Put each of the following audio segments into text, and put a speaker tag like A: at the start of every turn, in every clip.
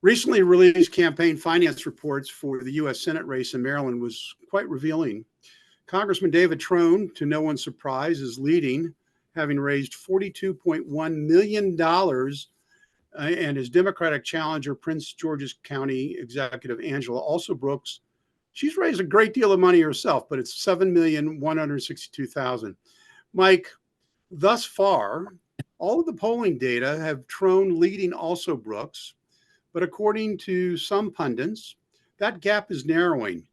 A: Recently released campaign finance reports for the U.S. Senate race in Maryland was quite revealing. Congressman David Trone, to no one's surprise, is leading, having raised $42.1 million, and his Democratic challenger, Prince George's County Executive Angela Also Brooks, she's raised a great deal of money herself, but it's $7,162,000. Mike, thus far, all of the polling data have Trone leading Also Brooks, but according to some pundits, that gap is narrowing.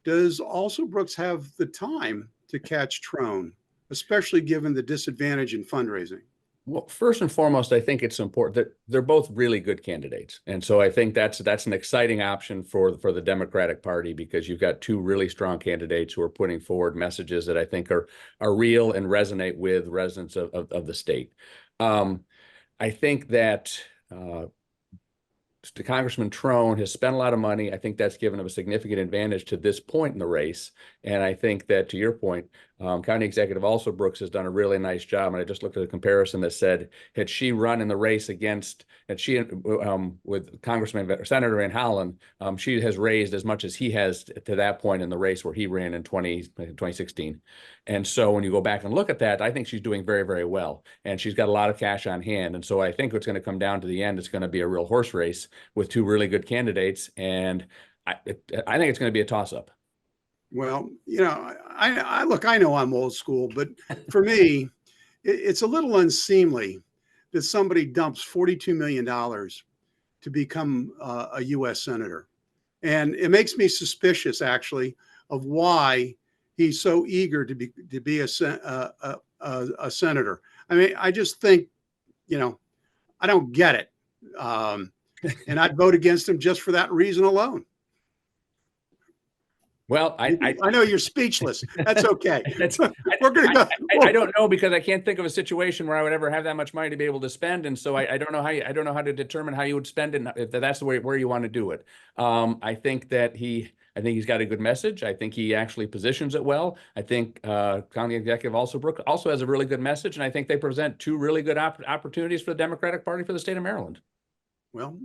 A: Does Also Brooks have the time to catch Trone, especially given the disadvantage in fundraising?
B: Well, first and foremost, I think it's important that they're both really good candidates. And so I think that's an exciting option for the Democratic Party, because you've got two really strong candidates who are putting forward messages that I think are real and resonate with residents of the state. I think that Congressman Trone has spent a lot of money. I think that's given him a significant advantage to this point in the race. And I think that, to your point, County Executive Also Brooks has done a really nice job. And I just looked at a comparison that said, had she run in the race against, with Senator Van Hollen, she has raised as much as he has to that point in the race where he ran in 2016. And so when you go back and look at that, I think she's doing very, very well. And she's got a lot of cash on hand. And so I think what's going to come down to the end, it's going to be a real horse race with two really good candidates. And I think it's going to be a toss-up.
A: Well, I know I'm old school, but for me, it's a little unseemly that somebody dumps $42 million to become a U.S. senator. And it makes me suspicious, actually, of why he's so eager to be a senator. I mean, I just think, I don't get it. And I'd vote against him just for that reason alone.
B: Well, I
A: know you're speechless. That's okay. We're going to go.
B: I don't know, because I can't think of a situation where I would ever have that much money to be able to spend, and so I don't know how to determine how you would spend it, if that's the way where you want to do it. I think he's got a good message. I think he actually positions it well. I think County Executive Also Brooks also has a really good message, and I think they present two really good opportunities for the Democratic Party for the state of Maryland.
A: Well,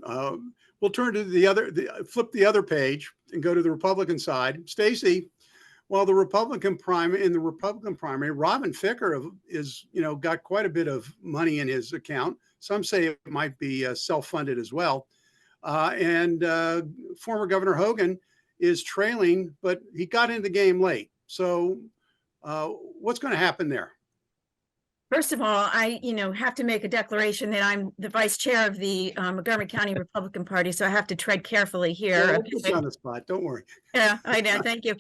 A: we'll turn to flip the other page and go to the Republican side. Stacey, while in the Republican primary, Robin Ficker is got quite a bit of money in his account. Some say it might be self-funded as well. And former Governor Hogan is trailing, but he got into the game late. So what's going to happen there?
C: First of all, I have to make a declaration that I'm the vice chair of the Montgomery County Republican Party, so I have to tread carefully here.
A: Yeah, we'll put you on the spot. Don't worry.
C: Yeah, I know. Thank you.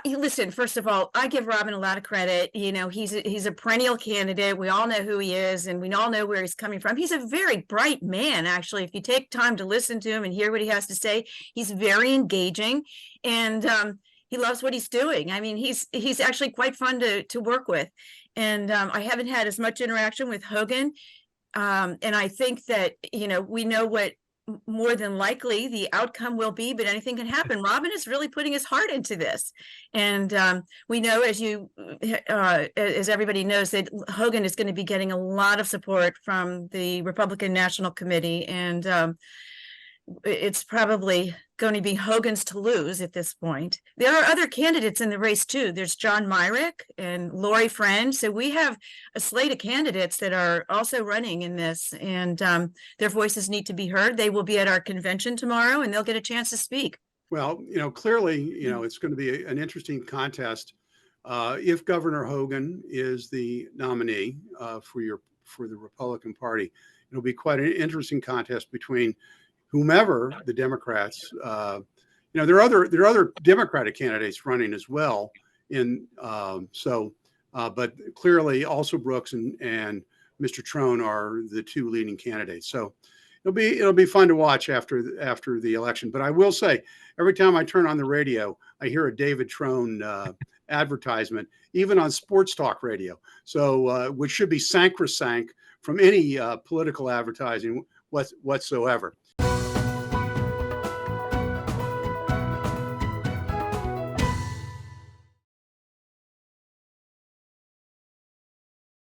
C: Listen, first of all, I give Robin a lot of credit. He's a perennial candidate. We all know who he is, and we all know where he's coming from. He's a very bright man, actually. If you take time to listen to him and hear what he has to say, he's very engaging, and he loves what he's doing. I mean, he's actually quite fun to work with. And I haven't had as much interaction with Hogan. And I think that, we know what more than likely the outcome will be, but anything can happen. Robin is really putting his heart into this. And we know, as everybody knows, that Hogan is going to be getting a lot of support from the Republican National Committee. And it's probably going to be Hogan's to lose at this point. There are other candidates in the race too. There's John Myrick and Lori Friend. So we have a slate of candidates that are also running in this, and their voices need to be heard. They will be at our convention tomorrow, and they'll get a chance to speak.
A: Well, clearly, it's going to be an interesting contest. If Governor Hogan is the nominee for the Republican Party, it'll be quite an interesting contest between whomever the Democrats, there are other Democratic candidates running as well. But clearly Also Brooks and Mr. Trone are the two leading candidates. So it'll be fun to watch after the election. But I will say, every time I turn on the radio, I hear a David Trone advertisement, even on sports talk radio. So which should be sacrosanct from any political advertising whatsoever.